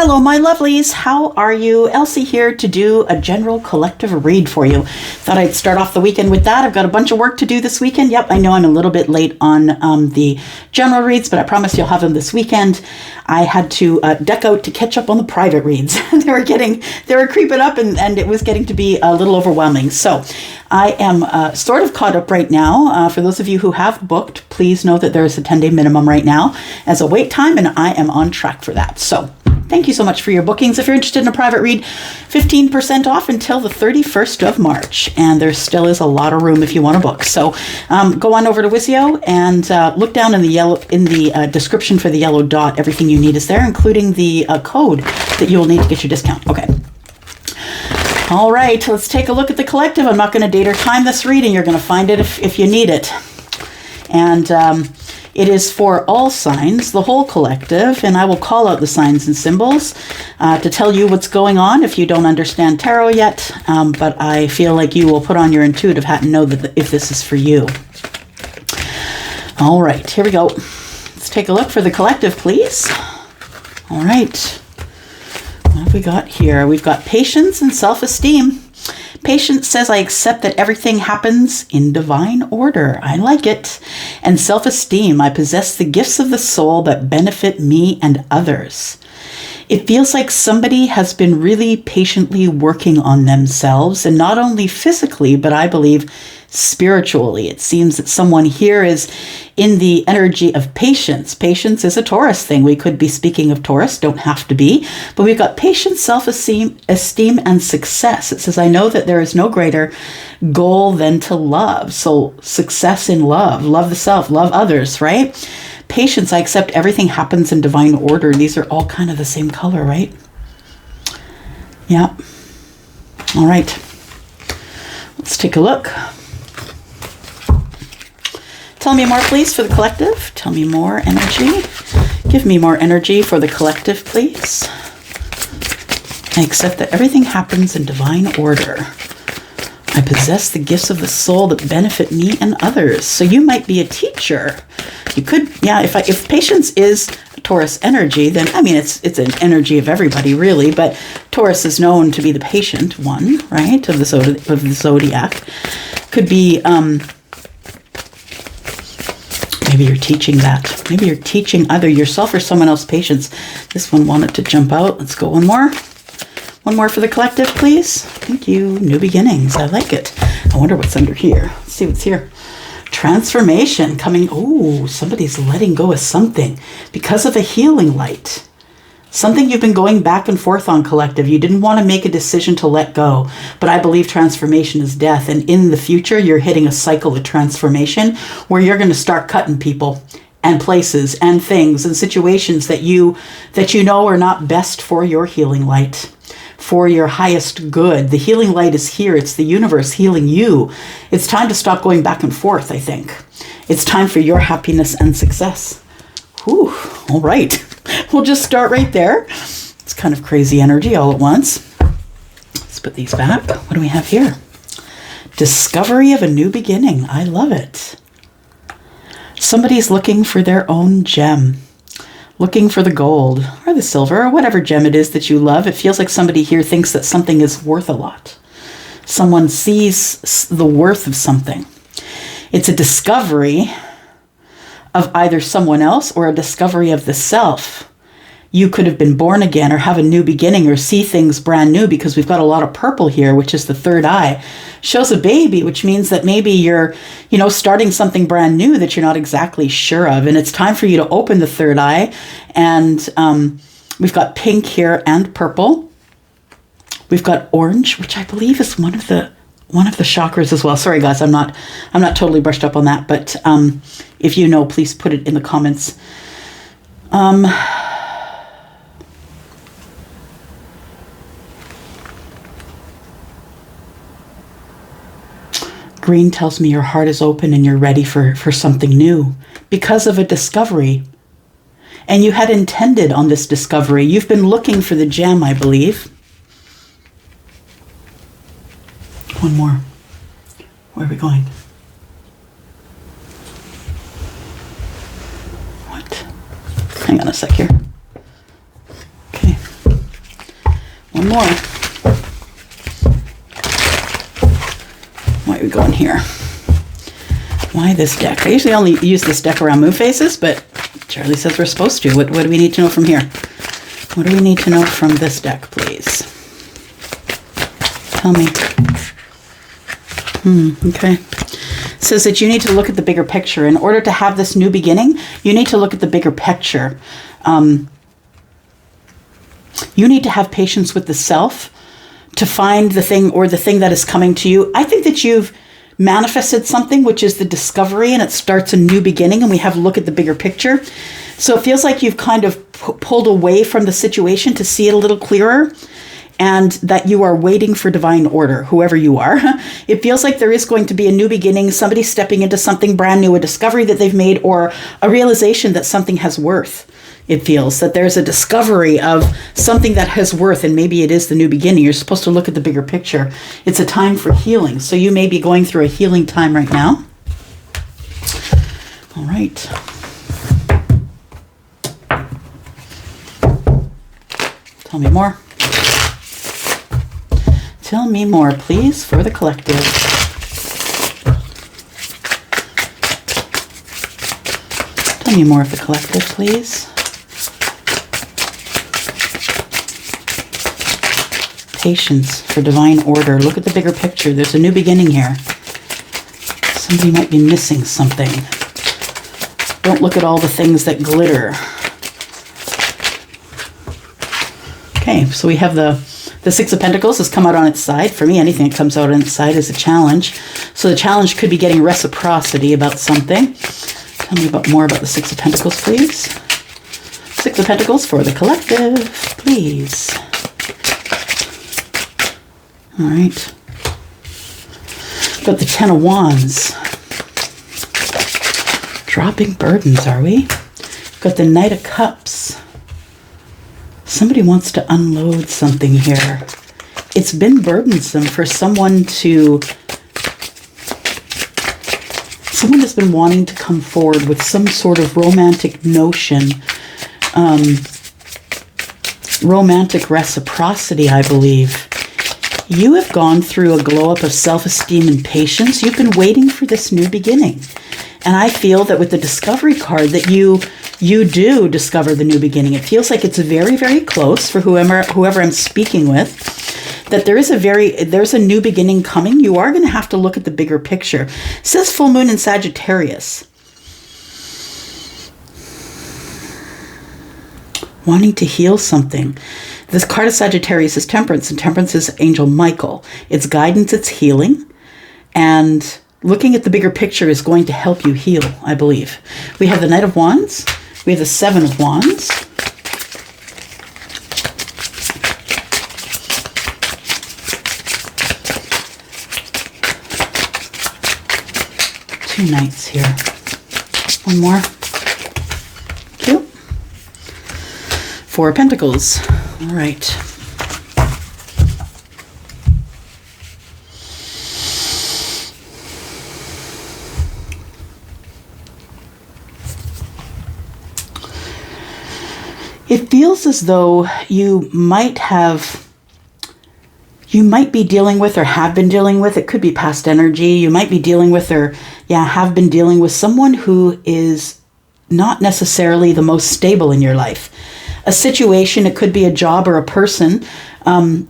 Hello, my lovelies. How are you? Elsie here to do a general collective read for you. Thought I'd start off the weekend with that. I've got a bunch of work to do this weekend. Yep, I know I'm a little bit late on the general reads, but I promise you'll have them this weekend. I had to deck out to catch up on the private reads. They were creeping up and it was getting to be a little overwhelming. So I am sort of caught up right now. For those of you who have booked, please know that there is a 10-day minimum right now as a wait time, and I am on track for that. So thank you so much for your bookings. If you're interested in a private read, 15% off until the 31st of March. And there still is a lot of room if you want to book. So go on over to Wizio and look down in the description for the yellow dot. Everything you need is there, including the code that you will need to get your discount. Okay. All right, let's take a look at the collective. I'm not going to date or time this reading. You're going to find it if you need it. And it is for all signs, the whole collective, and I will call out the signs and symbols to tell you what's going on if you don't understand tarot yet, but I feel like you will put on your intuitive hat and know that if this is for you. All right, here we go. Let's take a look for the collective, please. All right, what have we got here? We've got patience and self-esteem. Patience says, I accept that everything happens in divine order. I like it. And self-esteem, I possess the gifts of the soul that benefit me and others. It feels like somebody has been really patiently working on themselves, and not only physically, but I believe spiritually. It seems that someone here is in the energy of patience. Patience is a Taurus thing. We could be speaking of Taurus, don't have to be, but we've got patience, self-esteem, and success. It says, I know that there is no greater goal than to love. So success in love, love the self, love others, right? Patience, I accept everything happens in divine order. These are all kind of the same color, right? Yeah. All right. Let's take a look. Tell me more, please, for the collective. Tell me more energy. Give me more energy for the collective, please. I accept that everything happens in divine order. I possess the gifts of the soul that benefit me and others. So you might be a teacher. You could, yeah, if patience is Taurus energy, then, I mean, it's an energy of everybody, really, but Taurus is known to be the patient one, right, of the Zodiac. Could be, maybe you're teaching that. Maybe you're teaching either yourself or someone else patience. This one wanted to jump out. Let's go one more. One more for the collective, please. Thank you. New beginnings. I like it. I wonder what's under here. Let's see what's here. Transformation coming. Oh, somebody's letting go of something because of a healing light. Something you've been going back and forth on, collective. You didn't want to make a decision to let go, but I believe transformation is death. And in the future, you're hitting a cycle of transformation where you're going to start cutting people and places and things and situations that you know are not best for your healing light, for your highest good. The healing light is here. It's the universe healing you. It's time to stop going back and forth, I think. It's time for your happiness and success. Whew, all right. We'll just start right there. It's kind of crazy energy all at once. Let's put these back. What do we have here? Discovery of a new beginning. I love it. Somebody's looking for their own gem. Looking for the gold or the silver or whatever gem it is that you love. It feels like somebody here thinks that something is worth a lot. Someone sees the worth of something. It's a discovery of either someone else or a discovery of the self. You could have been born again or have a new beginning or see things brand new, because we've got a lot of purple here, which is the third eye. Shows a baby, which means that maybe you're, starting something brand new that you're not exactly sure of. And it's time for you to open the third eye. And we've got pink here and purple. We've got orange, which I believe is one of the chakras as well. Sorry, guys, I'm not totally brushed up on that, but if you know, please put it in the comments. Green tells me your heart is open and you're ready for something new because of a discovery. And you had intended on this discovery. You've been looking for the gem, I believe. One more. Where are we going? What? Hang on a sec here. Okay. One more. Why are we going here? Why this deck? I usually only use this deck around moon phases, but Charlie says we're supposed to. What do we need to know from here? What do we need to know from this deck, please? Tell me. Okay. It says that you need to look at the bigger picture. In order to have this new beginning, you need to look at the bigger picture. You need to have patience with the self to find the thing or the thing that is coming to you. I think that you've manifested something, which is the discovery, and it starts a new beginning, and we have to look at the bigger picture. So it feels like you've kind of pulled away from the situation to see it a little clearer, and that you are waiting for divine order, whoever you are. It feels like there is going to be a new beginning, somebody stepping into something brand new, a discovery that they've made, or a realization that something has worth. It feels that there's a discovery of something that has worth, and maybe it is the new beginning. You're supposed to look at the bigger picture. It's a time for healing. So you may be going through a healing time right now. All right. Tell me more. Tell me more, please, for the collective. Tell me more of the collective, please. Patience for divine order. Look at the bigger picture. There's a new beginning here. Somebody might be missing something. Don't look at all the things that glitter. Okay, so we have the Six of Pentacles has come out on its side. For me, anything that comes out on its side is a challenge. So the challenge could be getting reciprocity about something. Tell me more about the Six of Pentacles, please. Six of Pentacles for the collective, please. All right. Got the Ten of Wands. Dropping burdens, are we? Got the Knight of Cups. Somebody wants to unload something here. It's been burdensome for someone to... Someone has been wanting to come forward with some sort of romantic notion. Romantic reciprocity, I believe. You have gone through a glow up of self-esteem and patience. You've been waiting for this new beginning. And I feel that with the discovery card that you do discover the new beginning. It feels like it's very, very close for whoever I'm speaking with, that there's a new beginning coming. You are going to have to look at the bigger picture. It says full moon in Sagittarius. Wanting to heal something. This card of Sagittarius is Temperance, and Temperance is Angel Michael. It's guidance, it's healing, and looking at the bigger picture is going to help you heal, I believe. We have the Knight of Wands. We have the Seven of Wands. Two Knights here. One more. Thank you. Four of Pentacles. All right. It feels as though you might be dealing with or have been dealing with, it could be past energy, you might be dealing with or have been dealing with someone who is not necessarily the most stable in your life. A situation, it could be a job or a person,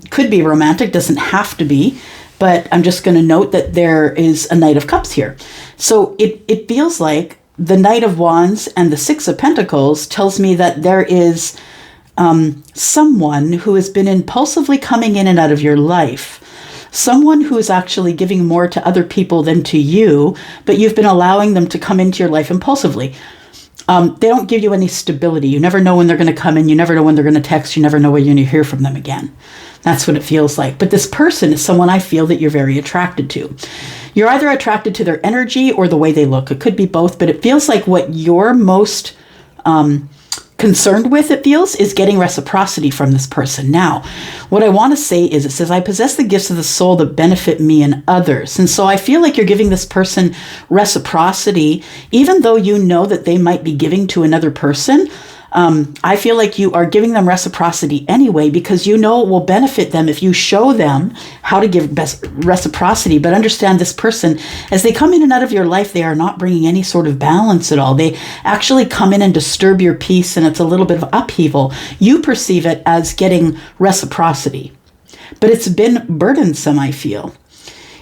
could be romantic, doesn't have to be, but I'm just going to note that there is a Knight of Cups here. So it feels like the Knight of Wands and the Six of Pentacles tells me that there is someone who has been impulsively coming in and out of your life. Someone who is actually giving more to other people than to you, but you've been allowing them to come into your life impulsively. They don't give you any stability. You never know when they're going to come in. You never know when they're going to text. You never know when you're going to hear from them again. That's what it feels like. But this person is someone I feel that you're very attracted to. You're either attracted to their energy or the way they look. It could be both, but it feels like what you're most concerned with, it feels, is getting reciprocity from this person. Now, what I want to say is, it says, I possess the gifts of the soul that benefit me and others. And so I feel like you're giving this person reciprocity, even though you know that they might be giving to another person. I feel like you are giving them reciprocity anyway, because you know it will benefit them if you show them how to give best reciprocity. But understand, this person, as they come in and out of your life, they are not bringing any sort of balance at all. They actually come in and disturb your peace, and it's a little bit of upheaval. You perceive it as getting reciprocity, but it's been burdensome, I feel.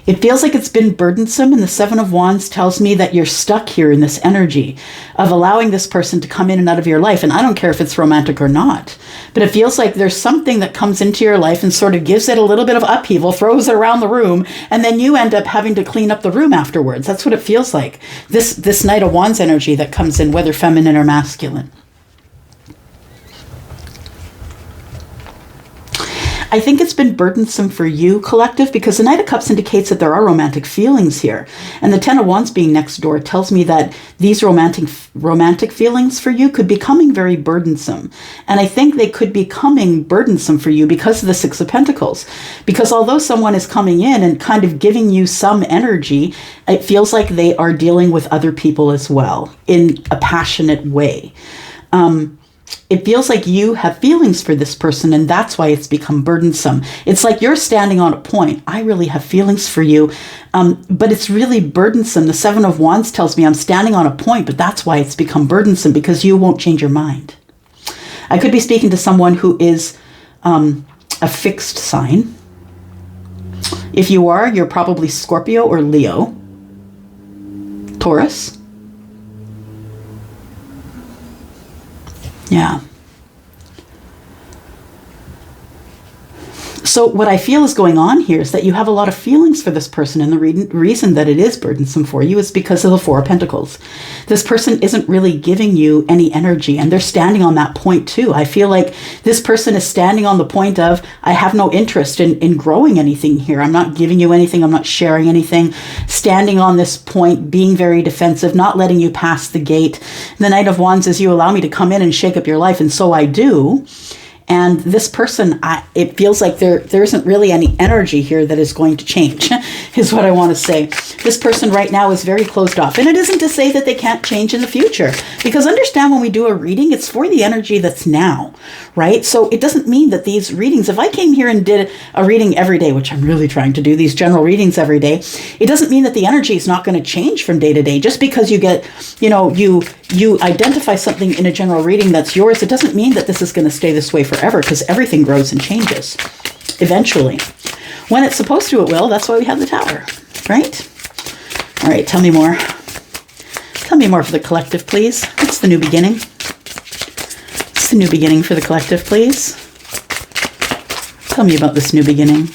It feels like it's been burdensome, and the Seven of Wands tells me that you're stuck here in this energy of allowing this person to come in and out of your life. And I don't care if it's romantic or not, but it feels like there's something that comes into your life and sort of gives it a little bit of upheaval, throws it around the room, and then you end up having to clean up the room afterwards. That's what it feels like. This Knight of Wands energy that comes in, whether feminine or masculine. I think it's been burdensome for you, collective, because the Knight of Cups indicates that there are romantic feelings here. And the Ten of Wands being next door tells me that these romantic feelings for you could be coming very burdensome. And I think they could be coming burdensome for you because of the Six of Pentacles. Because although someone is coming in and kind of giving you some energy, it feels like they are dealing with other people as well in a passionate way. It feels like you have feelings for this person, and that's why it's become burdensome. It's like you're standing on a point. I really have feelings for you, but it's really burdensome. The Seven of Wands tells me I'm standing on a point, but that's why it's become burdensome, because you won't change your mind. I could be speaking to someone who is a fixed sign. If you are, you're probably Scorpio or Leo, Taurus. Yeah. So what I feel is going on here is that you have a lot of feelings for this person, and the reason that it is burdensome for you is because of the Four of Pentacles. This person isn't really giving you any energy, and they're standing on that point too. I feel like this person is standing on the point of, I have no interest in growing anything here. I'm not giving you anything. I'm not sharing anything. Standing on this point, being very defensive, not letting you pass the gate. The Knight of Wands is, you allow me to come in and shake up your life, and so I do. And this person, it feels like there isn't really any energy here that is going to change, is what I want to say. This person right now is very closed off. And it isn't to say that they can't change in the future. Because understand, when we do a reading, it's for the energy that's now, right? So it doesn't mean that these readings, if I came here and did a reading every day, which I'm really trying to do, these general readings every day, it doesn't mean that the energy is not going to change from day to day. Just because you get, you identify something in a general reading that's yours, it doesn't mean that this is going to stay this way forever, because everything grows and changes eventually. When it's supposed to, it will. That's why we have the Tower, right? All right, tell me more. Tell me more for the collective, please. What's the new beginning? What's the new beginning for the collective, please? Tell me about this new beginning.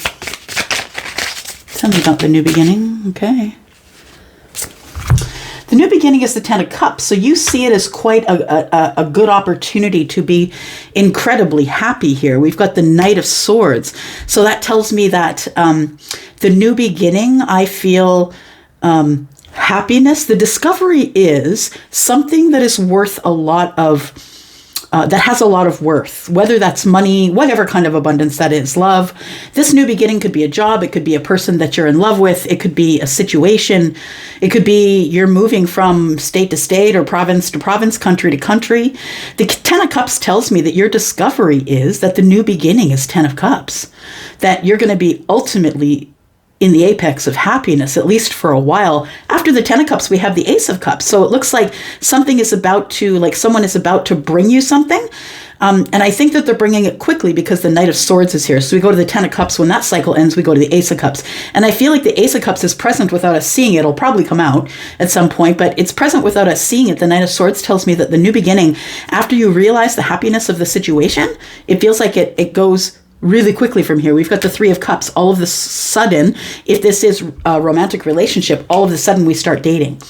Tell me about the new beginning. Okay. The new beginning is the Ten of Cups, so you see it as quite a good opportunity to be incredibly happy here. We've got the Knight of Swords, so that tells me that the new beginning, I feel happiness. The discovery is something that is worth a lot of, that has a lot of worth, whether that's money, whatever kind of abundance that is, love. This new beginning could be a job. It could be a person that you're in love with. It could be a situation. It could be you're moving from state to state or province to province, country to country. The Ten of Cups tells me that your discovery is that the new beginning is Ten of Cups, that you're going to be ultimately in the apex of happiness, at least for a while. After the Ten of Cups, we have the Ace of Cups. So it looks like something is about to, like someone is about to bring you something. And I think that they're bringing it quickly because the Knight of Swords is here. So we go to the Ten of Cups. When that cycle ends, we go to the Ace of Cups. And I feel like the Ace of Cups is present without us seeing it. It'll probably come out at some point, but it's present without us seeing it. The Knight of Swords tells me that the new beginning, after you realize the happiness of the situation, it feels like it goes really quickly from here. We've got the Three of Cups. All of a sudden, if this is a romantic relationship, all of a sudden we start dating.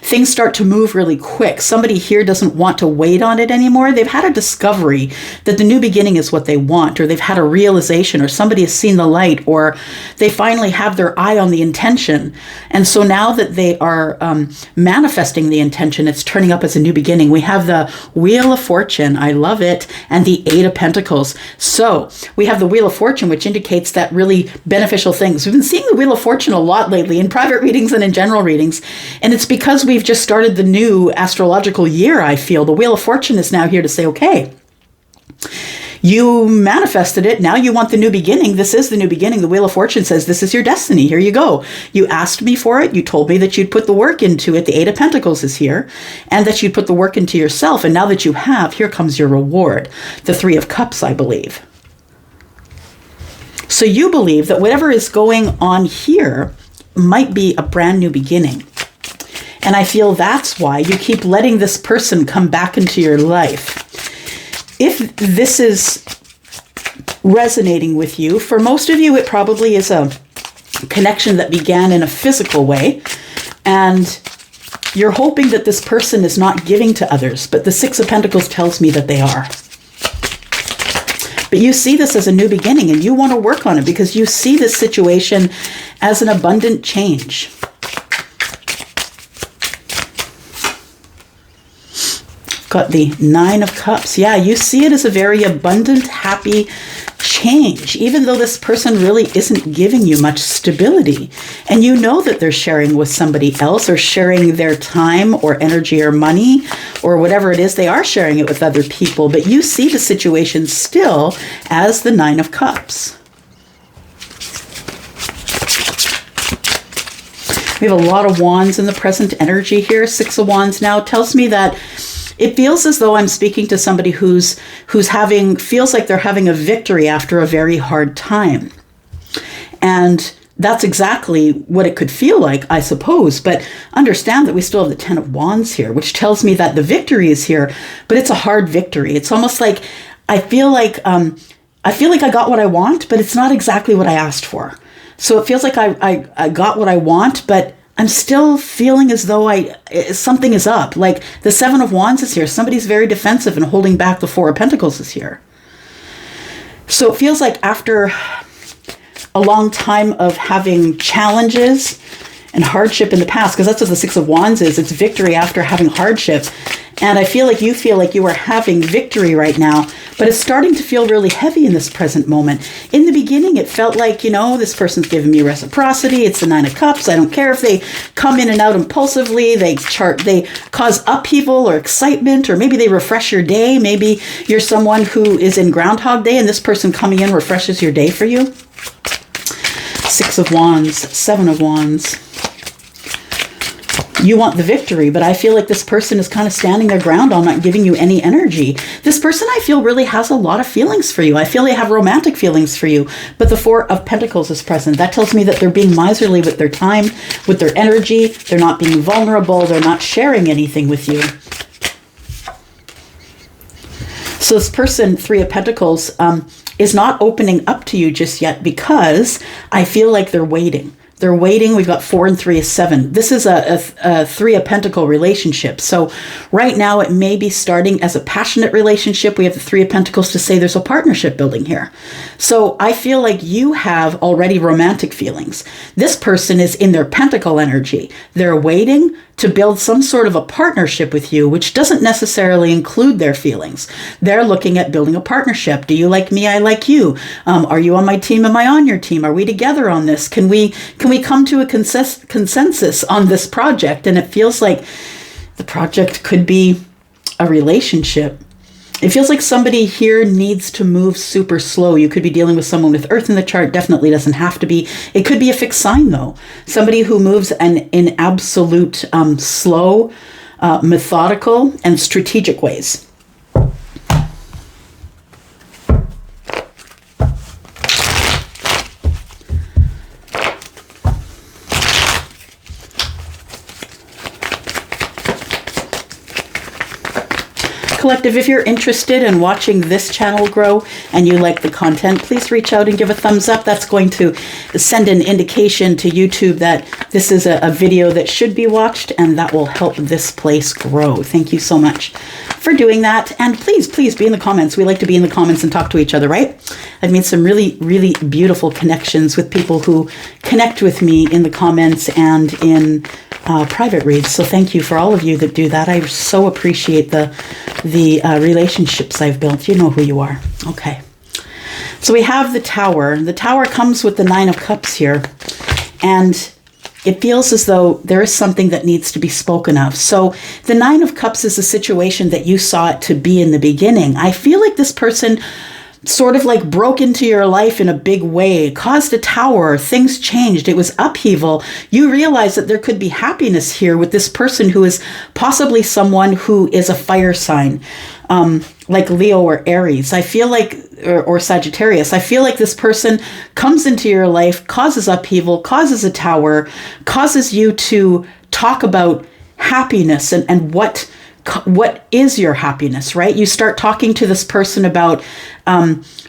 Things start to move really quick. Somebody here doesn't want to wait on it anymore. They've had a discovery that the new beginning is what they want, or they've had a realization, or somebody has seen the light, or they finally have their eye on the intention. And so now that they are manifesting the intention, it's turning up as a new beginning. We have the Wheel of Fortune. I love it. And the Eight of Pentacles. So we have the Wheel of Fortune, which indicates that really beneficial things. We've been seeing the Wheel of Fortune a lot lately in private readings and in general readings. And it's because we've we've just started the new astrological year, I feel. The Wheel of Fortune is now here to say, okay, you manifested it. Now you want the new beginning. This is the new beginning. The Wheel of Fortune says this is your destiny. Here you go. You asked me for it. You told me that you'd put the work into it. The Eight of Pentacles is here, and that you'd put the work into yourself. And now that you have, here comes your reward. The Three of Cups, I believe. So you believe that whatever is going on here might be a brand new beginning. And I feel that's why you keep letting this person come back into your life. If this is resonating with you, for most of you, it probably is a connection that began in a physical way. And you're hoping that this person is not giving to others. But the Six of Pentacles tells me that they are. But you see this as a new beginning, and you want to work on it because you see this situation as an abundant change. Got the Nine of Cups. Yeah, you see it as a very abundant, happy change, even though this person really isn't giving you much stability. And you know that they're sharing with somebody else, or sharing their time or energy or money or whatever it is. They are sharing it with other people, but you see the situation still as the Nine of Cups. We have a lot of wands in the present energy here. Six of Wands now tells me that it feels as though I'm speaking to somebody feels like they're having a victory after a very hard time. And that's exactly what it could feel like, I suppose. But understand that we still have the Ten of Wands here, which tells me that the victory is here, but it's a hard victory. It's almost like I feel like I got what I want, but it's not exactly what I asked for. So it feels like I got what I want, but I'm still feeling as though something is up. Like the Seven of Wands is here. Somebody's very defensive and holding back. The Four of Pentacles is here. So it feels like after a long time of having challenges and hardship in the past, because that's what the Six of Wands is. It's victory after having hardship. And I feel like you are having victory right now, but it's starting to feel really heavy in this present moment. In the beginning, it felt like, this person's giving me reciprocity. It's the Nine of Cups. I don't care if they come in and out impulsively. They cause upheaval or excitement, or maybe they refresh your day. Maybe you're someone who is in Groundhog Day and this person coming in refreshes your day for you. Six of Wands, Seven of Wands. You want the victory, but I feel like this person is kind of standing their ground on not giving you any energy. This person, I feel, really has a lot of feelings for you. I feel they have romantic feelings for you, but the Four of Pentacles is present. That tells me that they're being miserly with their time, with their energy. They're not being vulnerable. They're not sharing anything with you. So this person, Three of Pentacles, is not opening up to you just yet because I feel like they're waiting. They're waiting. We've got 4 and 3 is 7. This is a Three of Pentacle relationship. So right now it may be starting as a passionate relationship. We have the Three of Pentacles to say there's a partnership building here. So I feel like you have already romantic feelings. This person is in their Pentacle energy. They're waiting to build some sort of a partnership with you, which doesn't necessarily include their feelings. They're looking at building a partnership. Do you like me? I like you. Are you on my team? Am I on your team? Are we together on this? Can we come to a consensus on this project? And it feels like the project could be a relationship. It feels like somebody here needs to move super slow. You could be dealing with someone with Earth in the chart. Definitely doesn't have to be. It could be a fixed sign, though. Somebody who moves in absolute slow, methodical, and strategic ways. Collective, if you're interested in watching this channel grow and you like the content, please reach out and give a thumbs up. That's going to send an indication to YouTube that this is a video that should be watched, and that will help this place grow. Thank you so much for doing that. And please be in the comments. We like to be in the comments and talk to each other, right? I've made some really, really beautiful connections with people who connect with me in the comments and in private reads. So thank you for all of you that do that. I so appreciate the relationships I've built. You know who you are. Okay. So we have the Tower. The Tower comes with the Nine of Cups here. And it feels as though there is something that needs to be spoken of. So the Nine of Cups is a situation that you saw it to be in the beginning. I feel like this person sort of like broke into your life in a big way, caused a tower, things changed, it was upheaval. You realize that there could be happiness here with this person who is possibly someone who is a fire sign, like Leo or Aries. I feel like, or Sagittarius, I feel like this person comes into your life, causes upheaval, causes a tower, causes you to talk about happiness and what is your happiness, right? You start talking to this person about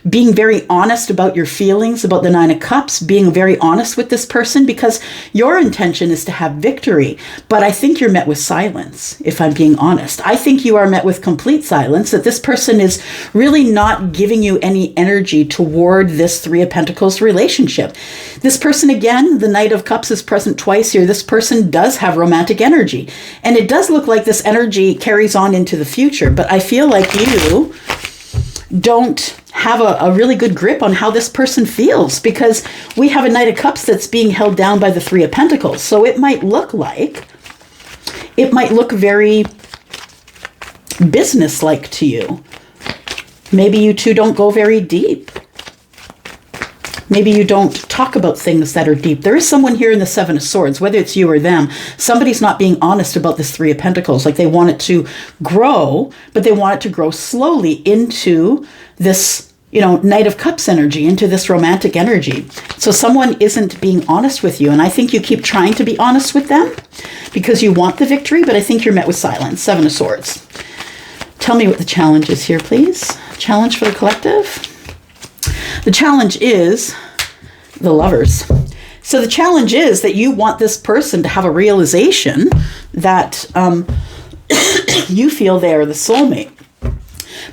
being very honest about your feelings, about the Nine of Cups, being very honest with this person, because your intention is to have victory. But I think you're met with silence, if I'm being honest. I think you are met with complete silence, that this person is really not giving you any energy toward this Three of Pentacles relationship. This person, again, the Knight of Cups is present twice here. This person does have romantic energy. And it does look like this energy carries on into the future. But I feel like you don't have a really good grip on how this person feels, because we have a Knight of Cups that's being held down by the Three of Pentacles. So it might look very business-like to you. Maybe you two don't go very deep. Maybe you don't talk about things that are deep. There is someone here in the Seven of Swords, whether it's you or them, somebody's not being honest about this Three of Pentacles. Like they want it to grow, but they want it to grow slowly into this, Knight of Cups energy, into this romantic energy. So someone isn't being honest with you. And I think you keep trying to be honest with them because you want the victory, but I think you're met with silence. Seven of Swords. Tell me what the challenge is here, please. Challenge for the collective. The challenge is the Lovers. So the challenge is that you want this person to have a realization that you feel they are the soulmate.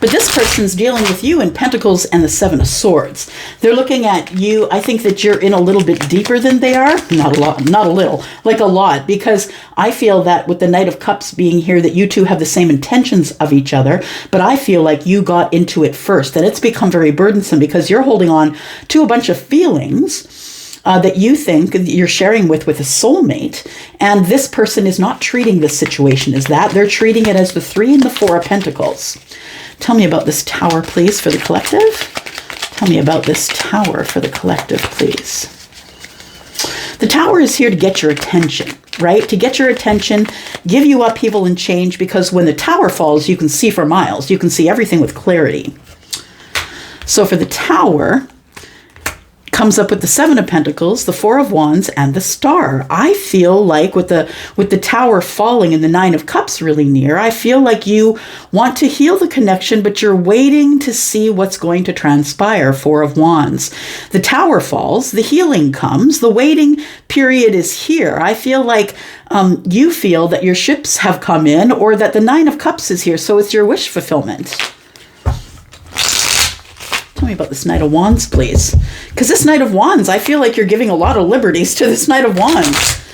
But this person's dealing with you in Pentacles and the Seven of Swords. They're looking at you. I think that you're in a little bit deeper than they are. Not a lot, not a little, like a lot. Because I feel that with the Knight of Cups being here, that you two have the same intentions of each other. But I feel like you got into it first. And it's become very burdensome because you're holding on to a bunch of feelings that you think you're sharing with a soulmate. And this person is not treating this situation as that. They're treating it as the Three and the Four of Pentacles. Tell me about this Tower, please, for the collective. Tell me about this Tower for the collective, please. The Tower is here to get your attention, right? To get your attention, give you upheaval and change, because when the Tower falls, you can see for miles. You can see everything with clarity. So for the Tower, comes up with the Seven of Pentacles, the Four of Wands, and the Star. I feel like with the Tower falling and the Nine of Cups really near, I feel like you want to heal the connection, but you're waiting to see what's going to transpire. Four of Wands. The Tower falls, the healing comes, the waiting period is here. I feel like you feel that your ships have come in, or that the Nine of Cups is here, so it's your wish fulfillment. Tell me about this Knight of Wands, please. Because this Knight of Wands, I feel like you're giving a lot of liberties to this Knight of Wands.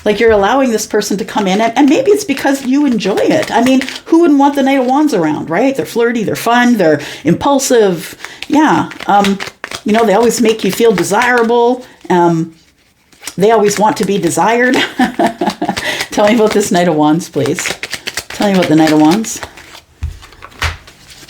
Like you're allowing this person to come in, and maybe it's because you enjoy it. I mean, who wouldn't want the Knight of Wands around, right? They're flirty, they're fun, they're impulsive. Yeah. They always make you feel desirable. They always want to be desired. Tell me about this Knight of Wands, please. Tell me about the Knight of Wands.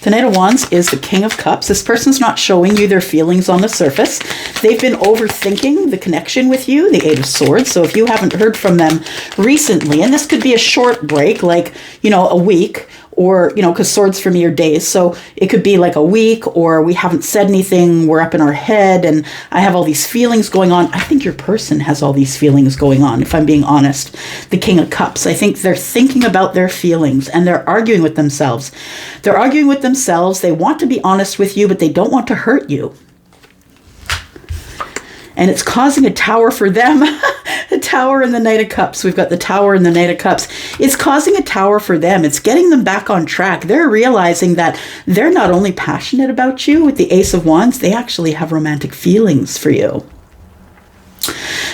The Knight of Wands is the King of Cups. This person's not showing you their feelings on the surface. They've been overthinking the connection with you, the Eight of Swords. So if you haven't heard from them recently, and this could be a short break, like, a week, or, because swords for me are days. So it could be like a week, or we haven't said anything, we're up in our head, and I have all these feelings going on. I think your person has all these feelings going on, if I'm being honest. The King of Cups. I think they're thinking about their feelings, and they're arguing with themselves. They're arguing with themselves. They want to be honest with you, but they don't want to hurt you. And it's causing a tower for them. The Tower and the Knight of Cups. We've got the Tower and the Knight of Cups. It's causing a tower for them. It's getting them back on track. They're realizing that they're not only passionate about you with the Ace of Wands, they actually have romantic feelings for you.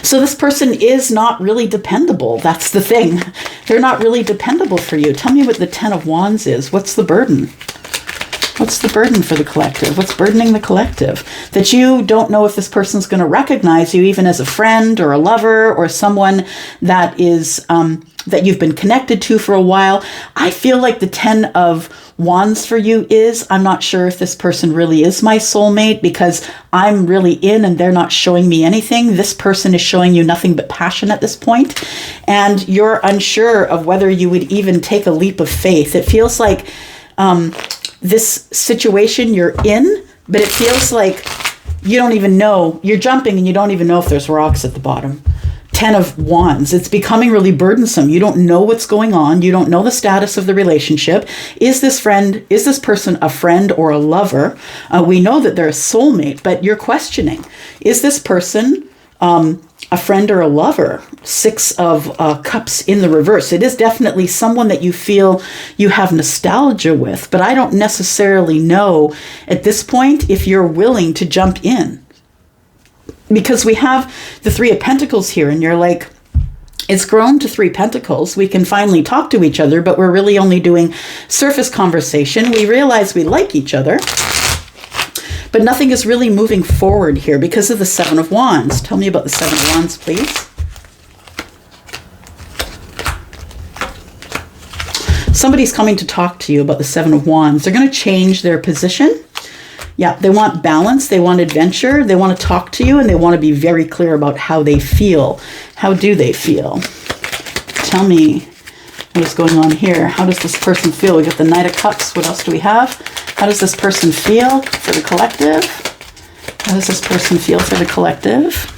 So this person is not really dependable. That's the thing. They're not really dependable for you. Tell me what the Ten of Wands is. What's the burden? What's the burden for the collective? What's burdening the collective? That you don't know if this person's going to recognize you even as a friend or a lover or someone that is that you've been connected to for a while. I feel like the 10 of Wands for you is, I'm not sure if this person really is my soulmate because I'm really in and they're not showing me anything. This person is showing you nothing but passion at this point, and you're unsure of whether you would even take a leap of faith. It feels like this situation you're in, but it feels like you don't even know. You're jumping and you don't even know if there's rocks at the bottom. 10 of Wands. It's becoming really burdensome. You don't know what's going on. You don't know the status of the relationship. Is this person a friend or a lover? We know that they're a soulmate, but you're questioning, is this person a friend or a lover? 6 of Cups in the reverse. It is definitely someone that you feel you have nostalgia with, but I don't necessarily know at this point if you're willing to jump in. Because we have the 3 of Pentacles here, and you're like, it's grown to 3 Pentacles. We can finally talk to each other, but we're really only doing surface conversation. We realize we like each other, but nothing is really moving forward here because of the 7 of Wands. Tell me about the 7 of Wands, please. Somebody's coming to talk to you about the 7 of Wands. They're going to change their position. Yeah, they want balance, they want adventure, they want to talk to you, and they want to be very clear about how they feel. How do they feel? Tell me what is going on here. How does this person feel? We got the Knight of Cups. What else do we have? How does this person feel for the collective? How does this person feel for the collective?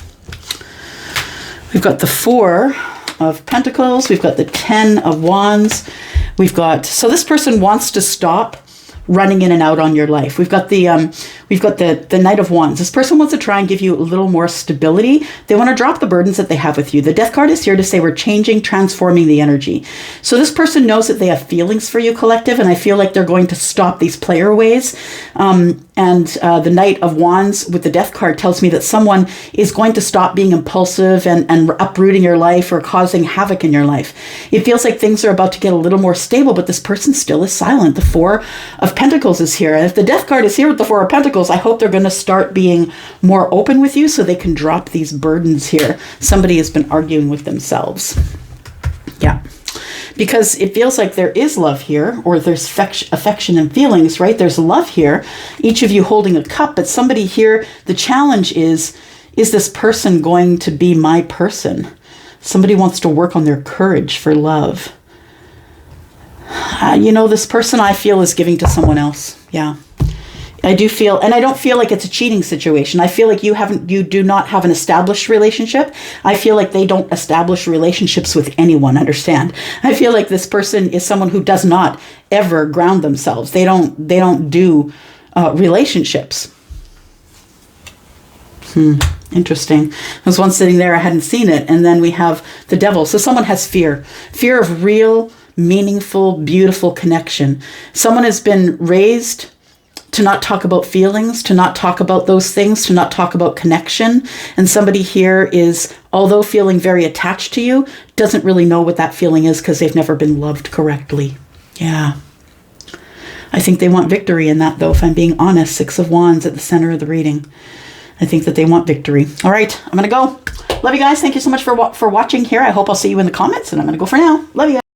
We've got the 4 of Pentacles. We've got the 10 of Wands. So this person wants to stop running in and out on your life. We've got the Knight of Wands. This person wants to try and give you a little more stability. They want to drop the burdens that they have with you. The Death card is here to say we're changing, transforming the energy. So this person knows that they have feelings for you, collective, and I feel like they're going to stop these player ways. The Knight of Wands with the Death card tells me that someone is going to stop being impulsive and uprooting your life or causing havoc in your life. It feels like things are about to get a little more stable, but this person still is silent. The 4 of Pentacles is here. And if the Death card is here with the 4 of Pentacles, I hope they're going to start being more open with you so they can drop these burdens here. Somebody has been arguing with themselves. Yeah. Because it feels like there is love here, or there's affection and feelings, right? There's love here, each of you holding a cup, but somebody here, the challenge is this person going to be my person? Somebody wants to work on their courage for love. This person I feel is giving to someone else. Yeah. I do feel, and I don't feel like it's a cheating situation. I feel like you do not have an established relationship. I feel like they don't establish relationships with anyone, understand? I feel like this person is someone who does not ever ground themselves. They don't do relationships. Interesting. I was once sitting there, I hadn't seen it. And then we have the Devil. So someone has fear of real, meaningful, beautiful connection. Someone has been raised to not talk about feelings, to not talk about those things, to not talk about connection. And somebody here is, although feeling very attached to you, doesn't really know what that feeling is because they've never been loved correctly. Yeah. I think they want victory in that, though, if I'm being honest. 6 of Wands at the center of the reading. I think that they want victory. All right, I'm going to go. Love you guys. Thank you so much for watching here. I hope I'll see you in the comments, and I'm going to go for now. Love you guys.